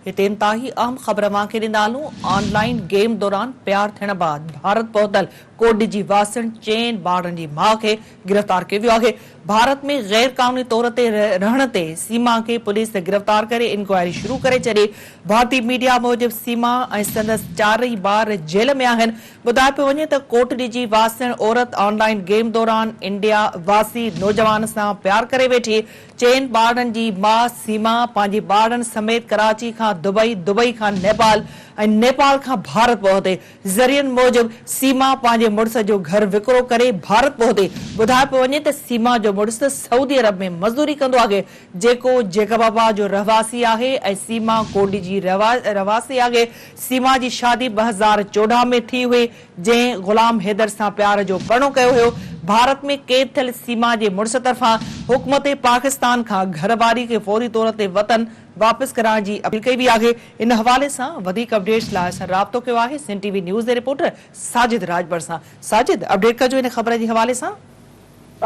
हिते इंतहाई अहम ख़बर मांखे ॾींदालूं। ऑनलाइन गेम दौरान प्यार थियण बाद भारत पहुतल कोड जी वासण चेन ॿारनि जी माउ खे गिरफ़्तार कयो वियो आहे। भारत में गैर कानूनी तौर ते रहण ते सीमा खे पुलिस गिरफ़्तार करे इंक्वायरी शुरू करे छॾी। भारतीय मीडिया मूजिब सीमा ऐं संदसि चारई ॿार जेल में आहिनि। ॿुधाए पियो वञे त कोर्ट ॾिजी वासण औरत ऑनलाइन गेम दौरान इंडिया वासी नौजवान सां प्यार करे वेठी। चेन ॿारनि जी माउ सीमा पंहिंजे ॿारनि समेत कराची खां दुबई, दुबई खां नेपाल ऐं नेपाल खां भारत पहुते। ज़रियनि मूजिब सीमा पंहिंजे मुड़ुस जो घर विकिरो करे भारत पहुते। ॿुधाए पियो वञे त सीमा जो मुड़ुस सऊदी अरब में मज़दूरी कंदो आहे, जेको जेकबाबाद जो रहवासी आहे ऐं सीमा कोडी जी रहवासी आहे। सीमा जी शादी 2014 में थी हुई, जंहिं गुलाम हैदर सां प्यार जो परणो कयो हुयो। भारत में कैद थियल सीमा जे मुड़ुस तरफ़ां हुकूमत पाकिस्तान खां घरवारी खे फौरी तौर ते वतन वापस कराइण जी अपील कई वई आहे। इन हवाले सां वधीक अपडेट्स लाइ असां राब्तो कयो आहे सिंध टीवी न्यूज़ जे रिपोर्टर साजिद राजभर सां। साजिद, अपडेट कजो इन ख़बर जे हवाले सां।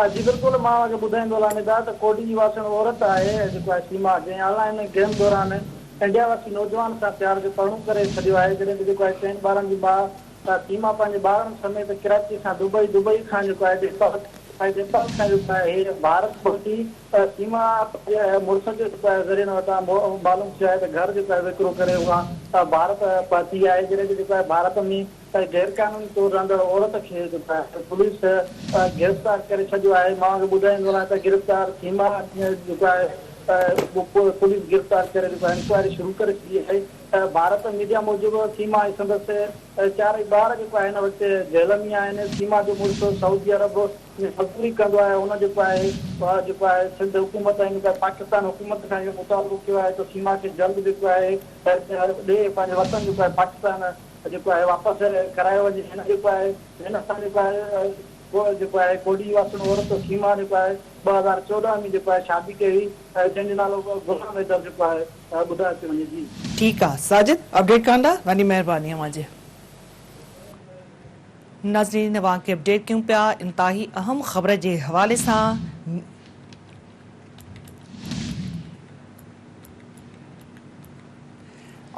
जी बिल्कुल, मां ॿुधाईंदो हलां त कोडी जी वासण औरत आहे जेको आहे सीमा, जंहिं ऑनलाइन गेम दौरान इंडिया वासी नौजवान सां प्यार जो परणो करे छॾियो आहे। जॾहिं जेको आहे चइनि ॿारनि जी माउ सीमा पंहिंजे ॿारनि समेत कराची खां दुबई, दुबई खां जेको आहे नेपाल खां जेको आहे भारत पहुती। सीमा मुड़ुस जो जेको आहे ज़रिए वटां मालूम थियो आहे त घर जेको आहे विकिरो करे उहा भारत पहुती आहे। जॾहिं जेको आहे भारत में गैर कानूनी तौर रहंदड़ औरत खे जेको आहे पुलिस गिरफ़्तार करे छॾियो आहे। मां ॿुधाईंदो आहियां त गिरफ़्तार सीमा जेको आहे पुलिस गिरफ़्तार करे इंक्वायरी शुरू करे छॾी आहे। भारत मीडिया मूजिब सीमा ऐं संदसि चारई ॿार जेको आहे हिन वक़्तु जेल में आहिनि। सीमा जो मुड़ुस सऊदी अरब में मज़दूरी कंदो आहे। हुन जेको आहे सिंध हुकूमत ऐं पाकिस्तान हुकूमत खां इहो मुतालबो कयो आहे त सीमा खे जल्द जेको आहे ॾे पंहिंजे वतन जेको आहे पाकिस्तान जेको आहे वापसि करायो वञे। हिन जेको आहे हिन सां जेको आहे कोडी वासण औरत सीमा जेको आहे 2014 में जेको आहे शादी कई, जंहिंजो नालो गुलाम हैदर जेको आहे ॿुधाए थी वञे। जी ठीकु आहे साजिद, अपडेट करण लाइ वॾी महिरबानी अव्हांजी। नाज़रीन, अव्हांखे अपडेट कयूं पिया इंतहाई अहम ख़बर जे हवाले सां।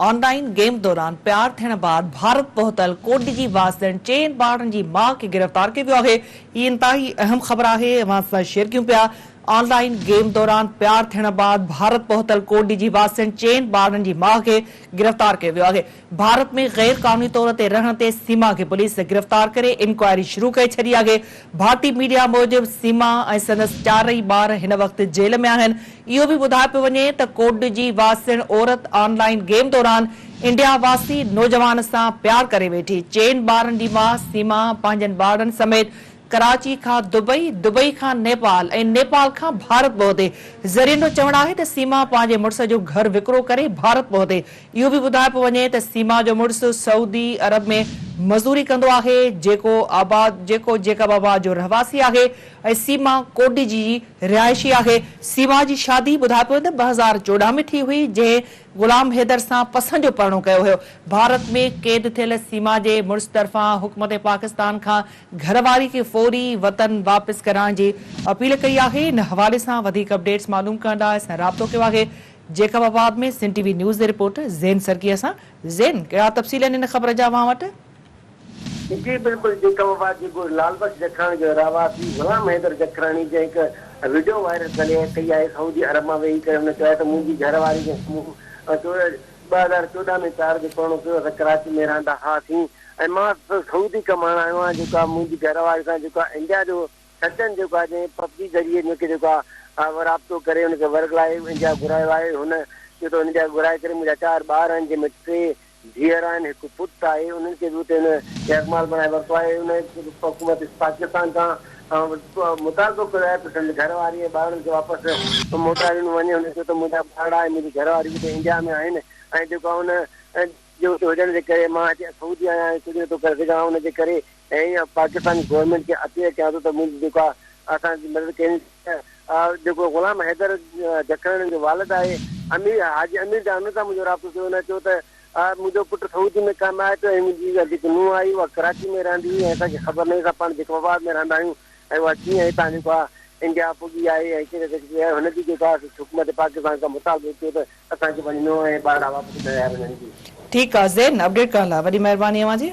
ऑनलाइन गेम दौरान प्यार थियण बाद भारत पहुतल कोडी जी वासण चेन ॿारनि जी माउ खे गिरफ़्तार कयो वियो आहे। हीअ इंतहाई अहम ख़बर आहे, अव्हां सां शेयर कयूं पिया। ऑनलाइन गेम दौरान प्यार थियण बाद भारत पहुतल कोडी जी वासण चेन ॿारनि जी माउ खे गिरफ़्तार कयो वियो आहे। भारत में गैर कानूनी तौर ते रहण ते सीमा खे पुलिस गिरफ़्तार करे इंक्वायरी शुरू करे छॾी आहे। भारतीय मीडिया मूजिब सीमा ऐं संदसि चारई ॿार हिन वक़्तु जेल में आहिनि। इहो बि ॿुधाए पियो वञे त कोड जी वासण औरत ऑनलाइन गेम दौरान इंडिया वासी नौजवान सां प्यार करे वेठी। चेन ॿारनि जी माउ सीमा पंहिंजनि ॿारनि समेत कराची खां दुबई, दुबई खां नेपाल ऐं नेपाल खां भारत पहुते। ज़रियनि जो चवणु आहे त सीमा पंहिंजे मुड़ुस जो घर विकिरो करे भारत पहुते। इहो बि ॿुधाए पियो वञे त सीमा जो मुड़ुस सऊदी अरब में मज़दूरी कंदो आहे, जेको जेकबाबाद जो रहवासी आहे ऐं सीमा कोडी जी रिहायशी आहे। सीमा जी शादी ॿुधाए पियो त 2014 में थी हुई, जंहिं गुलाम हैदर सां पसंदि जो परणो कयो हुयो। भारत में कैद थियल सीमा जे मुड़ुस तरफ़ां हुकूमत पाकिस्तान खां घरवारी खे फौरी वतन वापसि कराइण जी अपील कई आहे। इन हवाले सां वधीक अपडेट्स मालूम करण लाइ असां राब्तो कयो आहे जेकबाबाद में सिंध टीवी न्यूज़ जे रिपोर्टर ज़ैन सरकीअ सां। ज़ैन, कहिड़ा तफ़सील आहिनि इन ख़बर जा अव्हां वटि? जी बिल्कुल, जेकबाबाद जेको लालबख्श जखराणी जो रहवासी गुलाम हैदर जखराणी जे हिकु वीडियो वायरल कई आहे। सऊदी अरब मां वेही करे हुन चयो आहे त मुंहिंजी घरवारी खे 2014 में प्यार जो परणो कयो, असां कराची में रहंदा हुआसीं ऐं मां सऊदी कमाइण आयो आहियां। जेको आहे मुंहिंजी घरवारी सां जेको आहे इंडिया जो सज्जन जेको आहे जंहिं पबजी ज़रिए जेके जेको आहे राब्तो करे हुनखे वर्ग लाइ इंडिया घुरायो आहे। हुन चयो त इंडिया घुराए करे मुंहिंजा 4 ॿार आहिनि, जंहिंमें 3 धीअर आहिनि, हिकु पुटु आहे। उन्हनि खे बि हुते यकमाल बनाए वरितो आहे। उन हुकूमत पाकिस्तान खां मुतालबो कयो आहे त संदसि घरवारी ॿारनि खे वापसि मोटाए ॾिनो वञे। हुन चयो त मुंहिंजा ॿार आहे, मुंहिंजी घरवारी हिते इंडिया में आहिनि ऐं जेको आहे हुन जो हुजण जे करे मां हिते सऊदी आहियां, कुझु नथो करे सघां। हुनजे करे ऐं पाकिस्तानी गवर्नमेंट खे अपील कयां थो त मुंहिंजी जेको आहे असांजी मदद कयूं। जेको गुलाम हैदर जखराणी जो वालिद आहे हाजी अमीर जान सां मुंहिंजो राब्तो थियो। हुन चयो त मुंहिंजो पुटु सऊदी में कमाए थो ऐं मुंहिंजी जेकी नुंहुं आई उहा कराची में रहंदी हुई ऐं असांखे ख़बर न हुई, असां पाण जेकबाबाद में रहंदा आहियूं ऐं उहा कीअं हितां जेको आहे इंडिया पुॼी आहे ऐं हुनजी जेका हुकूमत पाकिस्तान खां मुतालबो थियो त असांखे वञिणो ऐं ॿार वापसि न आया वञण जी। ठीकु आहे ज़ैन, अपडेट करण लाइ वॾी महिरबानी अव्हांजी।